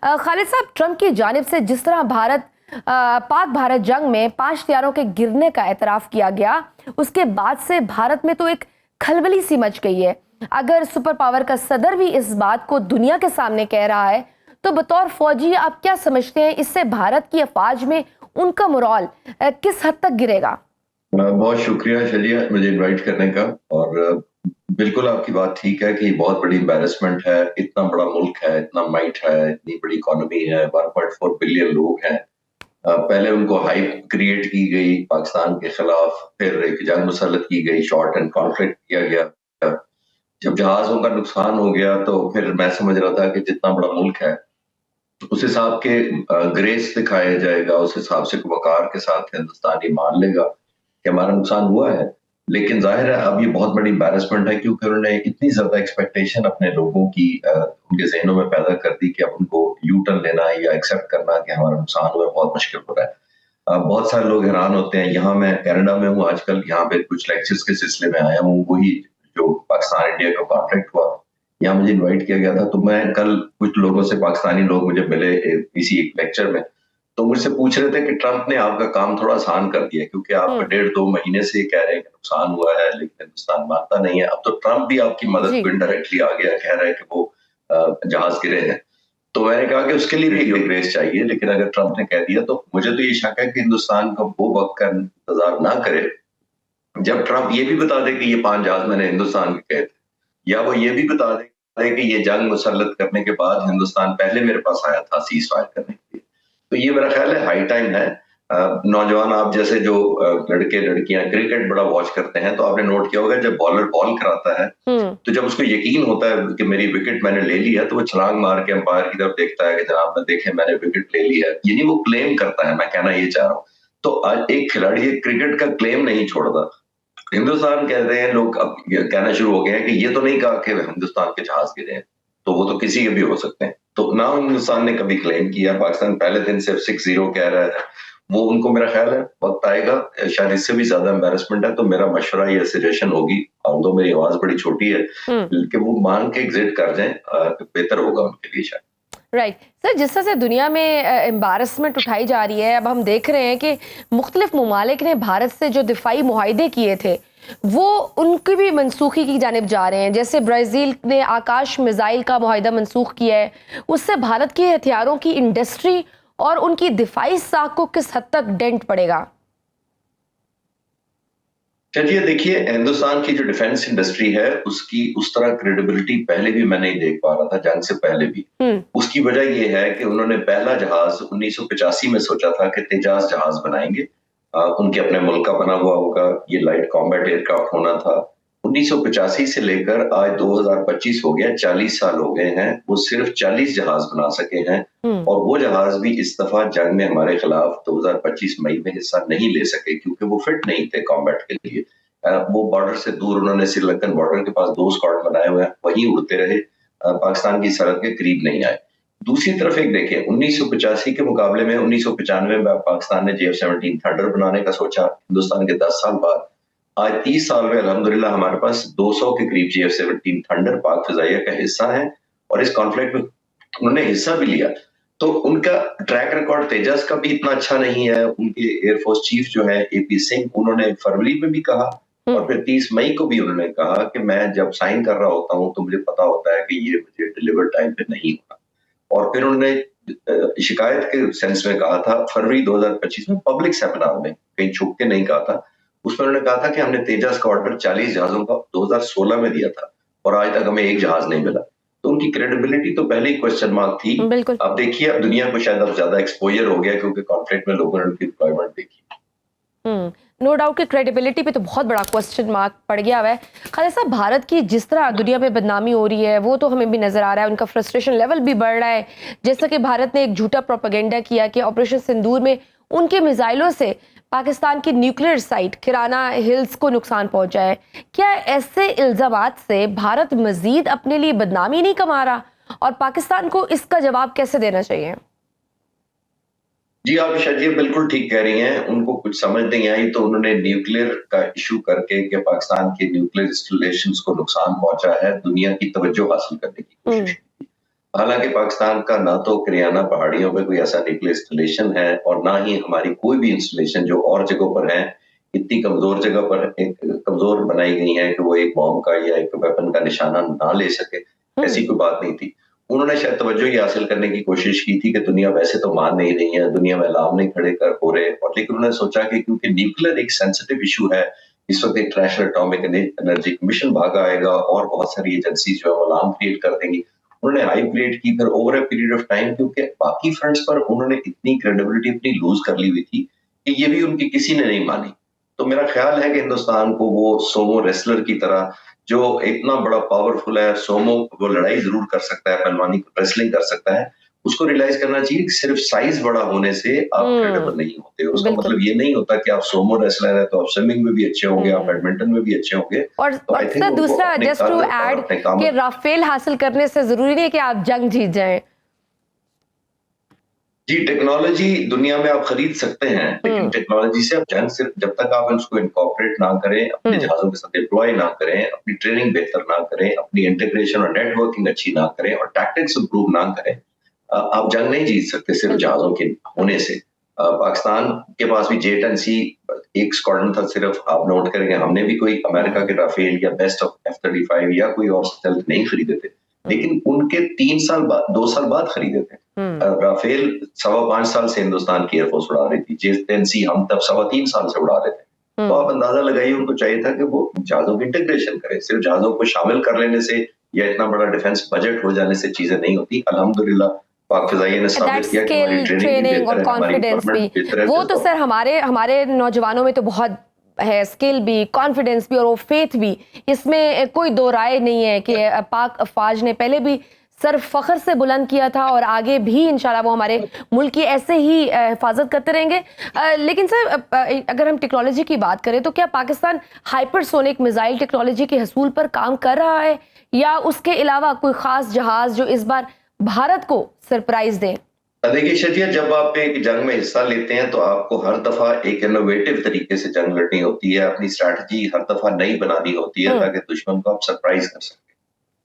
खालिद साहब, ट्रंप की जानिब से जिस तरह पाक भारत जंग में 5 हथियारों के गिरने का एतराफ़ किया गया, उसके बाद से भारत में तो एक खलबली सी मच गई है। अगर सुपर पावर का सदर भी इस बात को दुनिया के सामने कह रहा है, तो बतौर फौजी आप क्या समझते हैं, इससे भारत की अफवाज में उनका मोरल किस हद तक गिरेगा? बहुत शुक्रिया शलिया मुझे इनवाइट करने का। और बिल्कुल आपकी बात ठीक है कि बहुत बड़ी एम्बैरेसमेंट है। इतना बड़ा मुल्क है, इतना माइट है, इतनी बड़ी इकोनॉमी है, 1.4 बिलियन लोग हैं। पहले उनको हाइप क्रिएट की गई पाकिस्तान के खिलाफ, फिर एक जंग मुसल्लत की गई, शॉर्ट एंड कॉन्फ्लिक्ट किया गया। जब जहाजों का नुकसान हो गया तो फिर मैं समझ रहा था कि जितना बड़ा मुल्क है उस हिसाब के ग्रेस दिखाया जाएगा, उस हिसाब से वकार के साथ हिंदुस्तान ये मान लेगा कि हमारा नुकसान हुआ है। लेकिन जाहिर है अब ये बहुत बड़ी एम्बैरेसमेंट है, क्योंकि उन्होंने इतनी ज्यादा एक्सपेक्टेशन अपने लोगों की उनके जहनों में पैदा कर दी कि अब उनको यू टर्न लेना या एक्सेप्ट करना कि हमारा नुकसान हुआ बहुत मुश्किल हो रहा है। बहुत सारे लोग हैरान होते हैं। यहाँ मैं कनाडा में हूँ आजकल, यहाँ पे कुछ लेक्चर्स के सिलसिले में आया हूँ, वही जो पाकिस्तान इंडिया का कॉन्फ्लिक्ट हुआ, यहाँ मुझे इनवाइट किया गया था। तो मैं कल कुछ लोगों से, पाकिस्तानी लोग मुझे मिले इसी एक लेक्चर में, तो मुझसे पूछ रहे थे कि ट्रंप ने आपका काम थोड़ा आसान कर दिया, क्योंकि आप 1.5-2 महीने से कह रहे हैं कि नुकसान हुआ है, लेकिन हिंदुस्तान मानता नहीं है। अब तो ट्रंप भी आपकी मदद जी। को इनडायरेक्टली आ गया, कह रहा है कि वो जहाज गिरे हैं। तो मैंने कहा कि उसके लिए भी ग्रेस चाहिए, लेकिन अगर ट्रंप ने कह दिया तो मुझे तो ये शक है कि हिंदुस्तान को वो वक्त का इंतजार ना करे जब ट्रंप ये भी बता दे कि ये 5 जहाज मैंने हिंदुस्तान के कहे थे, या वो ये भी बता दे कि ये जंग मुसल्लत करने के बाद हिंदुस्तान पहले मेरे पास आया था सीज फायर करने के लिए। तो ये मेरा ख्याल है हाई टाइम है। नौजवान आप जैसे जो लड़के लड़कियां क्रिकेट बड़ा वॉच करते हैं, तो आपने नोट किया होगा जब बॉलर बॉल कराता है, तो जब उसको यकीन होता है कि मेरी विकेट मैंने ले ली है, तो वो छलांग मार के अंपायर की तरफ देखता है कि जनाब मैं देखें मैंने विकेट ले ली है, यानी वो क्लेम करता है। मैं कहना ये चाह रहा हूँ, तो आज एक खिलाड़ी एक क्रिकेट का क्लेम नहीं छोड़ता। हिंदुस्तान कहते हैं लोग, अब कहना शुरू हो गए हैं कि ये तो नहीं कहा कि हिंदुस्तान के जहाज गिरे हैं, तो वो तो किसी के भी हो सकते हैं। तो ना हिंदुस्तान ने कभी क्लेम किया, पाकिस्तान पहले दिन से 6-0 कह रहा है। वो उनको, मेरा ख्याल है वक्त आएगा, शायद इससे भी ज्यादा एम्बैरेसमेंट है, तो मेरा मशवरा या सजेशन होगी, और मेरी आवाज बड़ी छोटी है, कि वो मान के एग्जिट कर जाएं, बेहतर होगा उनके लिए शायद। राइट सर, जिस तरह से दुनिया में एम्बारसमेंट उठाई जा रही है, अब हम देख रहे हैं कि मुख्तलिफ ममालिक ने भारत से जो दिफाई मुआहदे किए थे वो उनकी भी मनसूखी की जानिब जा रहे हैं। जैसे ब्राज़ील ने आकाश मिसाइल का मुआहदा मनसूख किया है, उससे भारत के हथियारों की इंडस्ट्री और उनकी दिफाई साख को किस हद तक डेंट पड़ेगा? चलिए देखिए, हिंदुस्तान की जो डिफेंस इंडस्ट्री है उसकी उस तरह क्रेडिबिलिटी पहले भी मैं नहीं देख पा रहा था, जंग से पहले भी। उसकी वजह ये है कि उन्होंने पहला जहाज 1985 में सोचा था कि तेजास जहाज बनाएंगे, उनके अपने मुल्क का बना हुआ होगा, ये लाइट कॉम्बैट एयरक्राफ्ट होना था। 1985 से लेकर आज 2025 हो गया, 40 साल हो गए हैं, वो सिर्फ 40 जहाज बना सके हैं। और वो जहाज भी इस दफा जंग में हमारे खिलाफ 2025 मई में हिस्सा नहीं ले सके, क्योंकि वो फिट नहीं थे कॉम्बैट के लिए। वो बॉर्डर से दूर, उन्होंने श्रीलंकन बॉर्डर के पास 2 स्क्वाड बनाए हुए हैं, वहीं उड़ते रहे, पाकिस्तान की सरहद के करीब नहीं आए। दूसरी तरफ एक देखिए, 1985 के मुकाबले में 1995 में पाकिस्तान ने JF-17 थंडर बनाने का सोचा, हिंदुस्तान के 10 साल बाद। आज 30 साल में अल्हम्दुलिल्लाह हमारे पास 200 के करीब JF-17 थंडर पाक फिजाइया का हिस्सा है, और इस कॉन्फ्लिक्ट में उन्होंने हिस्सा भी लिया। तो उनका ट्रैक रिकॉर्ड तेजस का भी इतना अच्छा नहीं है। उनके एयरफोर्स चीफ जो है AP सिंह, उन्होंने फरवरी में भी कहा, और फिर 30 मई को भी उन्होंने कहा कि मैं जब साइन कर रहा होता हूं तो मुझे पता होता है कि ये मुझे डिलीवर टाइम पे नहीं होगा। और फिर उन्होंने शिकायत के सेंस में कहा था फरवरी 2025 में पब्लिक सेमिनार में, कहीं छुप के नहीं कहा था, उसमें उन्होंने कहा था कि हमने तेजस का ऑर्डर 40 जहाजों का 2016 में दिया था, और आज तक हमें एक जहाज नहीं मिला। तो उनकी क्रेडिबिलिटी तो पहले ही क्वेश्चन मार्क थी। अब देखिए, अब दुनिया को शायद अब ज्यादा एक्सपोजर हो गया, क्योंकि कॉन्फ्लिक्ट में लोगों ने उनकी डिप्लॉयमेंट देखी। नो डाउट कि क्रेडिबिलिटी पे तो बहुत बड़ा क्वेश्चन मार्क पड़ गया हुआ है। खालिद साहब, भारत की जिस तरह दुनिया में बदनामी हो रही है वो तो हमें भी नजर आ रहा है, उनका फ्रस्ट्रेशन लेवल भी बढ़ रहा है। जैसा कि भारत ने एक झूठा प्रोपेगेंडा किया कि ऑपरेशन सिंदूर में उनके मिसाइलों से पाकिस्तान की न्यूक्लियर साइट किराना हिल्स को नुकसान पहुंचा है। क्या ऐसे इल्जामात से भारत मजीद अपने लिए बदनामी नहीं कमा रहा, और पाकिस्तान को इसका जवाब कैसे देना चाहिए? जी, आप शायद ये बिल्कुल ठीक कह रही हैं। उनको कुछ समझ नहीं आई, तो उन्होंने न्यूक्लियर का इशू करके कि पाकिस्तान के न्यूक्लियर इंस्टॉलेशंस को नुकसान पहुंचा है, दुनिया की तवज्जो हासिल करने की कोशिश की। हालांकि पाकिस्तान का ना तो करियाना पहाड़ियों पे कोई ऐसा न्यूक्लियर इंस्टॉलेशन है और ना ही हमारी कोई भी इंस्टॉलेशन जो और जगहों पर है इतनी कमजोर जगह पर एक कमजोर बनाई गई है कि वो एक बॉम्ब का या एक वेपन का निशाना ना ले सके। ऐसी कोई बात नहीं थी। उन्होंने शायद तवज्जो ये हासिल करने की कोशिश की थी कि दुनिया वैसे तो मान नहीं रही है, दुनिया में अलार्म नहीं खड़े कर हो रहे, और लेकिन उन्होंने सोचा कि क्योंकि न्यूक्लियर एक सेंसिटिव इशू है, इस वक्त एक इंटरनेशनल एटॉमिक एनर्जी कमीशन भागा आएगा और बहुत सारी एजेंसी जो है अलार्म क्रिएट कर देंगी। उन्होंने हाइप क्रिएट की फिर over a period of time, क्योंकि बाकी फ्रंट्स पर उन्होंने इतनी क्रेडिबिलिटी अपनी लूज कर ली हुई थी कि ये भी उनकी किसी ने नहीं मानी। तो मेरा ख्याल है कि हिंदुस्तान को वो सोमो रेसलर की तरह जो इतना बड़ा पावरफुल है, सोमो वो लड़ाई जरूर कर सकता है, पहलवानी रेसलिंग कर सकता है, उसको रियलाइज करना चाहिए कि सिर्फ साइज बड़ा होने से आप क्रेडिबल नहीं होते। उसका बिल्कुल। मतलब ये नहीं होता कि आप सोमो रेसलर है तो आप स्विमिंग में भी अच्छे होंगे, आप बैडमिंटन में भी अच्छे होंगे। और तो आई थिंक सर दूसरा, जस्ट टू ऐड अपने काम कि राफेल हासिल करने से जरूरी नहीं है कि आप जंग जीत जाएं। जी, टेक्नोलॉजी दुनिया में आप खरीद सकते हैं, लेकिन टेक्नोलॉजी से आप जंग सिर्फ जब तक आप उसको इनकॉर्पोरेट ना करें, अपने जहाजों के साथ डिप्लॉय ना करें, अपनी ट्रेनिंग बेहतर ना करें, अपनी इंटीग्रेशन और नेटवर्किंग अच्छी ना करें और टैक्टिक्स इंप्रूव ना करें, आप जंग नहीं जीत सकते सिर्फ जहाजों के होने से। पाकिस्तान के पास भी J-10C एक स्क्वाड्रन था सिर्फ, आप नोट करेंगे हमने भी कोई अमेरिका के राफेल या बेस्ट ऑफ F-35 या कोई और स्टेल्थ नहीं खरीदे थे, लेकिन उनके 3 साल बाद 2 साल बाद खरीदे थे। राफेल 5.25 साल से हिंदुस्तान की एयरफोर्स उड़ा रही थी, J-10C हम तब 3.25 साल से उड़ा रहे थे। तो आप अंदाजा लगाइए, उनको चाहिए था कि वो जहाजों की इंटीग्रेशन करें, सिर्फ जहाजों को शामिल कर लेने से या इतना बड़ा डिफेंस बजट हो जाने से चीजें नहीं होती। अल्हम्दुलिल्लाह पाक फिजाइया ने साबित किया कि हमारी ट्रेनिंग और कॉन्फिडेंस भी, वो तो सर हमारे नौजवानों में तो बहुत है, स्किल भी, कॉन्फिडेंस भी और वो फेथ भी, इसमें कोई दो राय नहीं है कि पाक अफवाज ने पहले भी सर फख्र से बुलंद किया था और आगे भी इंशाल्लाह वो हमारे मुल्क की ऐसे ही हिफाजत करते रहेंगे। लेकिन सर अगर हम टेक्नोलॉजी की बात करें तो क्या पाकिस्तान हाइपरसोनिक मिसाइल टेक्नोलॉजी के हसूल पर काम कर रहा है या उसके अलावा कोई खास जहाज जो इस बार भारत को सरप्राइज दे? देखिए शजिया, जब आप एक जंग में हिस्सा लेते हैं तो आपको हर दफा एक इनोवेटिव तरीके से जंग लड़नी होती है, अपनी स्ट्रैटेजी हर दफा नई बनानी होती है ताकि दुश्मन को आप सरप्राइज कर सकें।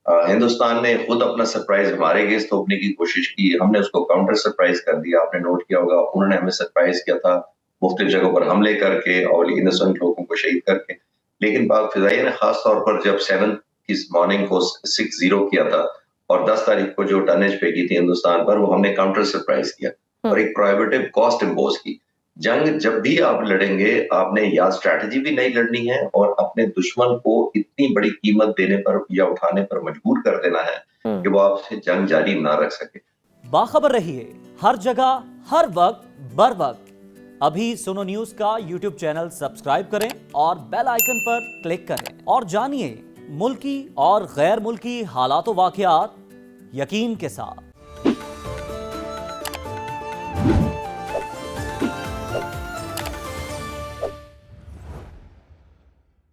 हिंदुस्तान ने खुद अपना सरप्राइज हमारे अगेंस्ट थोपने की कोशिश की, हमने उसको काउंटर सरप्राइज कर दिया। आपने नोट किया होगा, उन्होंने हमें सरप्राइज किया था मुख्तलिफ जगहों पर हमले करके और इनोसेंट लोगों को शहीद करके। लेकिन पाक फिजाइया ने खास तौर पर जब 7 इस मॉर्निंग को 6-0 किया था और 10 तारीख को जो टनेज फेंकी थी हिंदुस्तान पर, वो हमने काउंटर सरप्राइज किया और एक प्रोहिबिटिव कॉस्ट इम्पोज की। जंग जब भी आप लड़ेंगे, आपने या स्ट्रैटेजी भी नहीं लड़नी है और अपने दुश्मन को इतनी बड़ी कीमत देने पर या उठाने पर मजबूर कर देना है कि वो आपसे जंग जारी ना रख सके। बाखबर रहिए हर जगह, हर वक्त, बर वक्त। अभी सुनो न्यूज का यूट्यूब चैनल सब्सक्राइब करें और बेल आइकन पर क्लिक करें और जानिए मुल्की और गैर मुल्की हालात व वाकयात यकीन के साथ।